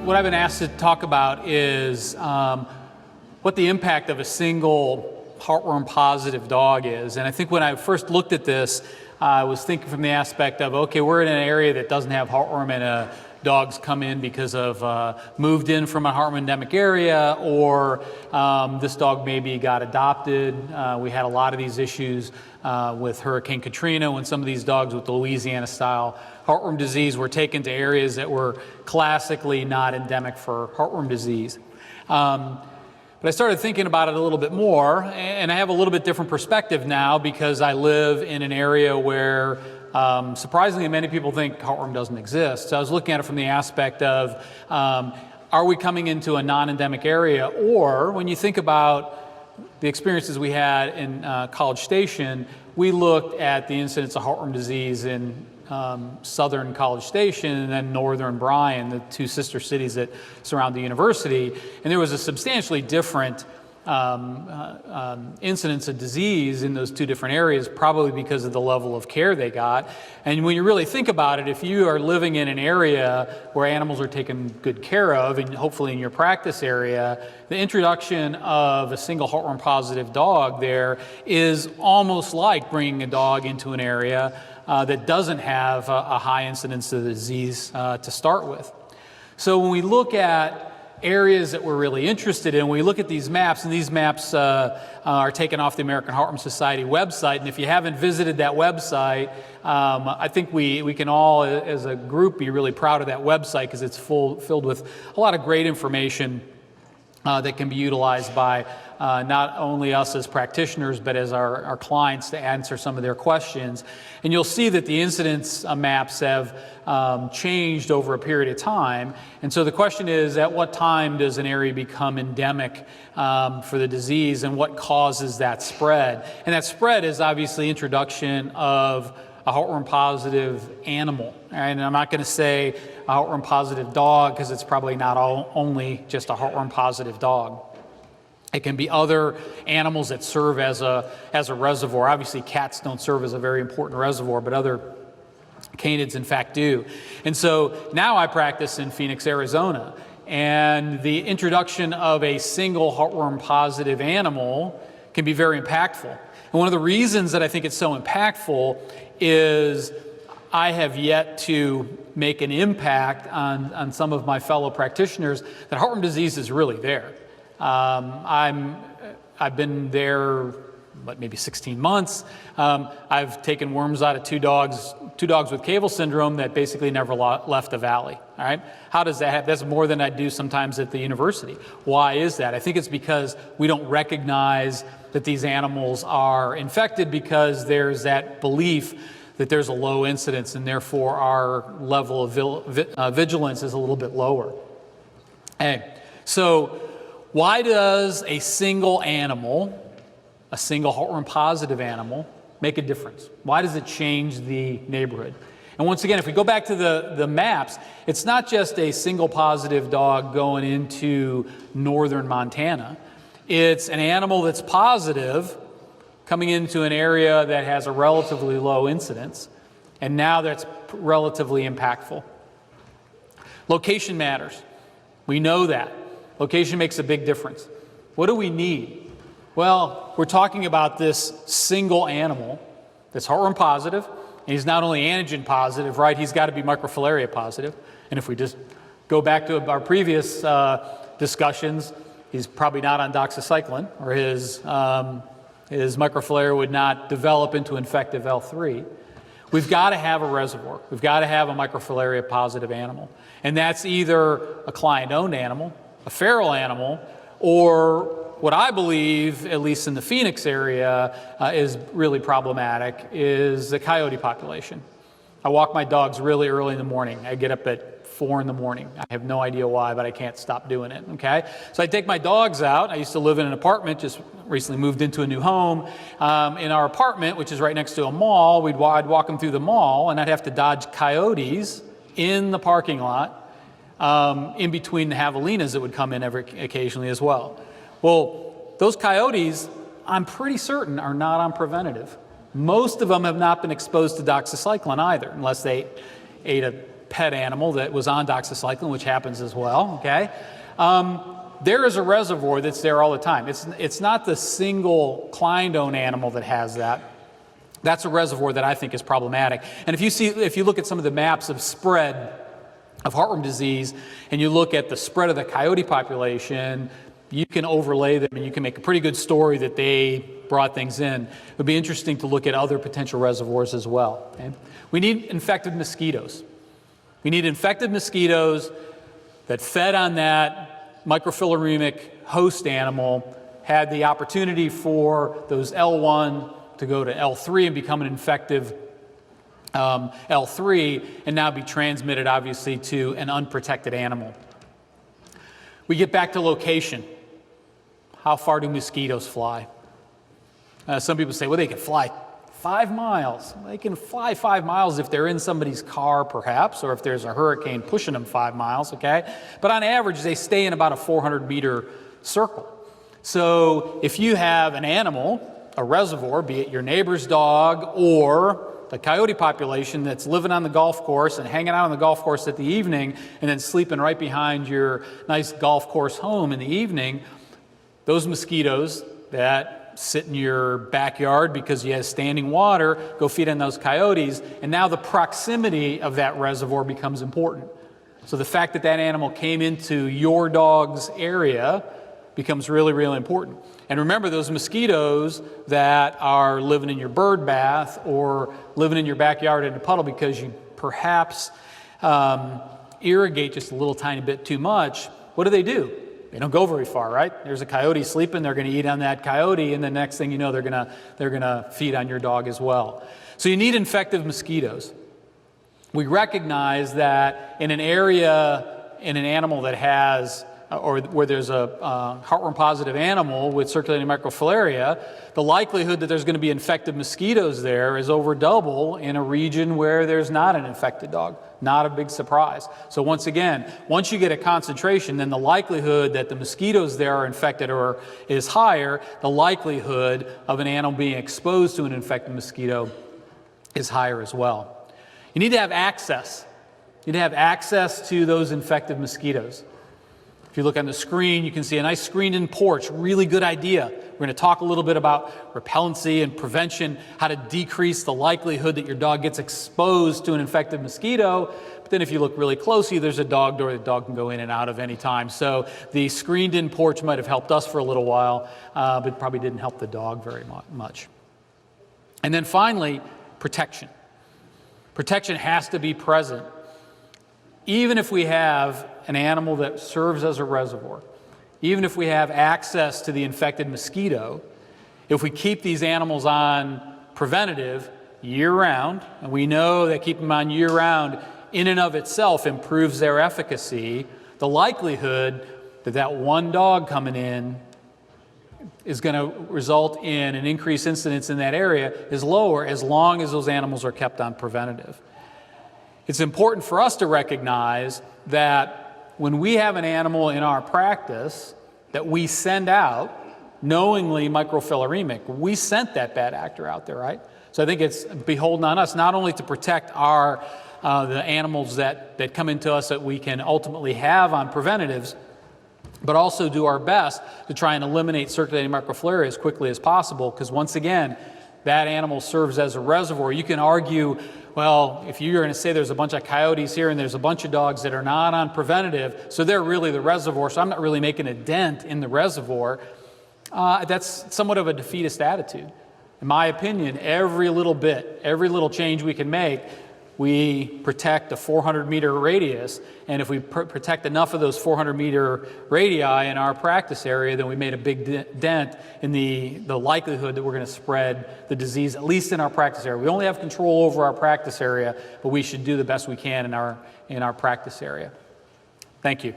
what I've been asked to talk about is what the impact of a single heartworm positive dog is. And I think when I first looked at this, I was thinking from the aspect of, okay, we're in an area that doesn't have heartworm and dogs come in because of moved in from a heartworm endemic area, or this dog maybe got adopted. We had a lot of these issues with Hurricane Katrina when some of these dogs with the Louisiana style heartworm disease were taken to areas that were classically not endemic for heartworm disease. But I started thinking about it a little bit more, and I have a little bit different perspective now because I live in an area where surprisingly many people think heartworm doesn't exist. So I was looking at it from the aspect of, are we coming into a non-endemic area? Or when you think about the experiences we had in College Station, we looked at the incidence of heartworm disease in southern College Station and then northern Bryan, the two sister cities that surround the university, and there was a substantially different incidence of disease in those two different areas, probably because of the level of care they got. And when you really think about it, if you are living in an area where animals are taken good care of, and hopefully in your practice area, the introduction of a single heartworm positive dog there is almost like bringing a dog into an area that doesn't have a high incidence of the disease to start with. So when we look at areas that we're really interested in, we look at these maps, and these maps are taken off the American Heartworm Society website. And if you haven't visited that website, I think we can all, as a group, be really proud of that website because it's filled with a lot of great information that can be utilized by not only us as practitioners, but as our clients to answer some of their questions. And you'll see that the incidence maps have changed over a period of time. And so the question is, at what time does an area become endemic for the disease, and what causes that spread? And that spread is obviously introduction of a heartworm positive animal. And I'm not going to say a heartworm positive dog because it's probably not only just a heartworm positive dog. It can be other animals that serve as a reservoir. Obviously, cats don't serve as a very important reservoir, but other canids in fact do. And so now I practice in Phoenix, Arizona, and the introduction of a single heartworm positive animal can be very impactful. And one of the reasons that I think it's so impactful is I have yet to make an impact on some of my fellow practitioners that heartworm disease is really there. I've been there, maybe 16 months. I've taken worms out of two dogs with cavil syndrome that basically never left the valley. All right, how does that happen? That's more than I do sometimes at the university. Why is that? I think it's because we don't recognize that these animals are infected because there's that belief that there's a low incidence, and therefore our level of vigilance is a little bit lower. Hey, so why does a single animal, a single heartworm positive animal, make a difference? Why does it change the neighborhood? And once again, if we go back to the maps, it's not just a single positive dog going into northern Montana. It's an animal that's positive coming into an area that has a relatively low incidence, and now that's relatively impactful. Location matters. We know that. Location makes a big difference. What do we need? Well, we're talking about this single animal that's heartworm positive, and he's not only antigen positive, right? He's got to be microfilaria positive. And if we just go back to our previous discussions, he's probably not on doxycycline, or his microfilaria would not develop into infective L3. We've got to have a reservoir. We've got to have a microfilaria positive animal. And that's either a client-owned animal, a feral animal, or what I believe, at least in the Phoenix area, is really problematic, is the coyote population. I walk my dogs really early in the morning. I get up at 4 in the morning. I have no idea why, but I can't stop doing it, okay? So I take my dogs out. I used to live in an apartment, just recently moved into a new home. In our apartment, which is right next to a mall, I'd walk them through the mall, and I'd have to dodge coyotes in the parking lot, in between the javelinas that would come in occasionally as well. Well, those coyotes, I'm pretty certain, are not on preventative. Most of them have not been exposed to doxycycline either, unless they ate a pet animal that was on doxycycline, which happens as well, okay? There is a reservoir that's there all the time. It's not the single clindone animal that has that. That's a reservoir that I think is problematic. And if you look at some of the maps of spread of heartworm disease, and you look at the spread of the coyote population, you can overlay them and you can make a pretty good story that they brought things in. It would be interesting to look at other potential reservoirs as well. Okay? We need infected mosquitoes. We need infected mosquitoes that fed on that microfilariamic host animal, had the opportunity for those L1 to go to L3 and become an infective L3, and now be transmitted obviously to an unprotected animal. We get back to location. How far do mosquitoes fly? Some people say, well, they can fly 5 miles. They can fly 5 miles if they're in somebody's car, perhaps, or if there's a hurricane pushing them 5 miles, okay? But on average, they stay in about a 400-meter circle. So if you have an animal, a reservoir, be it your neighbor's dog or the coyote population that's living on the golf course and hanging out on the golf course at the evening and then sleeping right behind your nice golf course home in the evening, those mosquitoes that sit in your backyard because you have standing water go feed on those coyotes, and now the proximity of that reservoir becomes important. So the fact that that animal came into your dog's area becomes really, really important. And remember, those mosquitoes that are living in your bird bath or living in your backyard in a puddle because you perhaps irrigate just a little tiny bit too much, what do? They don't go very far, right? There's a coyote sleeping, they're going to eat on that coyote, and the next thing you know, they're going to feed on your dog as well. So you need infective mosquitoes. We recognize that in an area, in an animal that has or where there's a heartworm positive animal with circulating microfilaria, the likelihood that there's going to be infected mosquitoes there is over double in a region where there's not an infected dog. Not a big surprise. So once again, once you get a concentration, then the likelihood that the mosquitoes there are infected or is higher. The likelihood of an animal being exposed to an infected mosquito is higher as well. You need to have access. You need to have access to those infected mosquitoes. If you look on the screen, you can see a nice screened-in porch. Really good idea. We're going to talk a little bit about repellency and prevention, how to decrease the likelihood that your dog gets exposed to an infected mosquito. But then if you look really closely, there's a dog door the dog can go in and out of any time. So the screened-in porch might have helped us for a little while, but probably didn't help the dog very much. And then finally, protection. Protection has to be present. Even if we have an animal that serves as a reservoir, even if we have access to the infected mosquito, if we keep these animals on preventative year-round, and we know that keeping them on year-round in and of itself improves their efficacy, the likelihood that that one dog coming in is going to result in an increased incidence in that area is lower as long as those animals are kept on preventative. It's important for us to recognize that when we have an animal in our practice that we send out, knowingly microfilaremic, we sent that bad actor out there, right? So I think it's beholden on us not only to protect our the animals that come into us that we can ultimately have on preventatives, but also do our best to try and eliminate circulating microfilaria as quickly as possible, because once again, that animal serves as a reservoir. You can argue, well, if you're going to say there's a bunch of coyotes here and there's a bunch of dogs that are not on preventative, so they're really the reservoir, so I'm not really making a dent in the reservoir, that's somewhat of a defeatist attitude. In my opinion, every little bit, every little change we can make, we protect a 400-meter radius, and if we protect enough of those 400-meter radii in our practice area, then we made a big dent in the likelihood that we're going to spread the disease, at least in our practice area. We only have control over our practice area, but we should do the best we can in our practice area. Thank you.